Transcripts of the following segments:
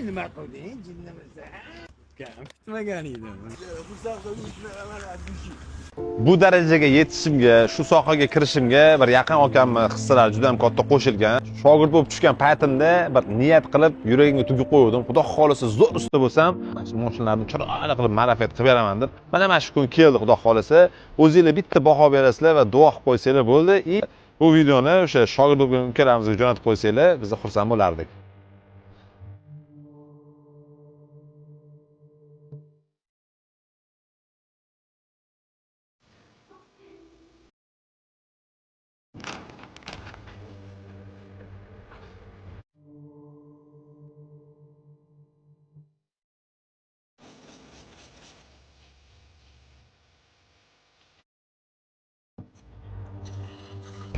nima qilding jinnimizni? Kutmagan edim. Bu darajaga yetishimga, shu sohaga kirishimga bir yaqin akamni hissalari juda ham katta qo'shilgan. Shogird bo'lib tushgan paytimda bir niyat qilib yuragimga tugib qo'ydim. Xudo xolisa zo'r usta bo'lsam, mana shu mashinalarni chiroyli qilib ma'rifat qilib beraman deb. Mana shu kun keldi, xudo xolisa. O'zingizlar bitta baho berasizlar va duo qilib qo'ysanglar bo'ldi. Bu videoni o'sha shogird bo'lgan ukalarimizga jo'natib qo'ysanglar, biz xursand bo'lardik.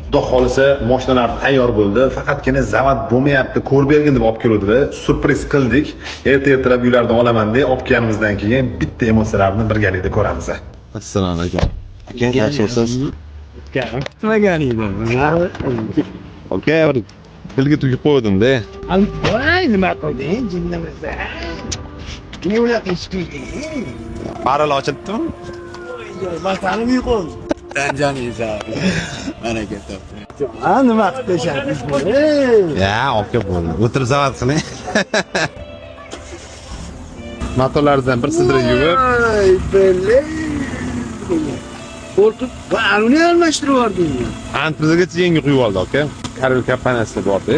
Xudo xolisa mashinalar tayyor bo'ldi. Faqatgina zavod bo'lmayapti, ko'rib bergin deb olib keluvdilar. Surpriz qildik. Ertalab uylardan olaman deb olib kelganimizdan keyin bitta emotsiyalarni birgalikda ko'ramiz. Assalomu alaykum. Aka, yaxshimisiz? Kutmagan edim. Aka, bir tilga tugib qo'ydim-da. Voy, nima qilding jinnimizni? Ne unaqa ish qilding? Baralla ochilibdimi? Men seni uyqum. Tanjon esa. Mana ketib. Ha, nima qilshangiz buni? Ya, aka bo'ldi. O'tirib zavod qiling. Motorlardan bir sidra yuvib, Voy, bele. Qo'rqib, uni almashtirib yubordingmi? antrezgacha yangi quyib oldi aka. Karel kompaniyasi borda.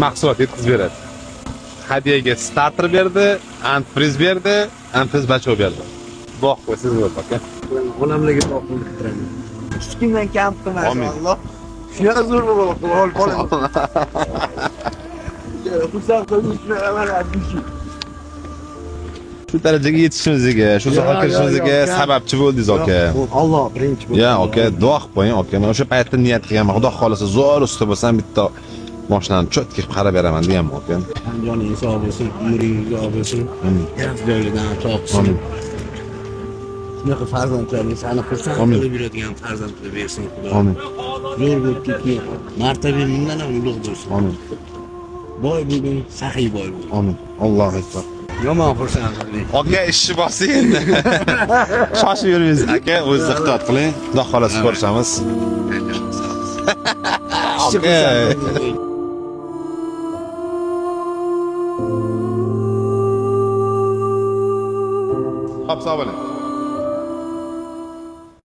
Mahsulot yetkazib beradi. Hadiyaga starter berdi, antrez berdi, antrez bachov berdi. Bog' qo'ysiz bo'ldi aka. Onamlarga duo qilib turaman. Hech kimdan kam qilmasin Alloh. Shunaqa zo'r bo'lib qolaman. Xursand qilib mana Shu darajaga yetishimizga, shu sohaga kirishimizga sababchi bo'ldingiz aka. Alloh birinchi bo'ldi. Ya aka, duo qilib qo'ying aka. Men o'sha paytda niyat qilganman. Xudo xolisa zo'r usta bo'lsam bitta mashinani cho'tga qilib qarab beraman deganman aka. Joningiz sog' bo'lsin, umringiz uzoq bo'lsin. Yaxshi joylardan topsin. Shunaqa farzandlaringiz sani xursand qilib yuradigan farzandlar bersin Xudo. Amin. Zo'r bo'lib ketgan. Martabangizdan ham ulug' bo'lsin. Amin. Boy bo'lgin, saxiy boy bo'lgin. Amin. Allohu akbar. Yomon xursand qiling. Aka, ishni bossing endi. Shoshib yurmaysiz aka, o'zingiz ehtiyot qiling. Xudo xolasa ko'rishamiz. Aka. Hop, sog' bo'ling.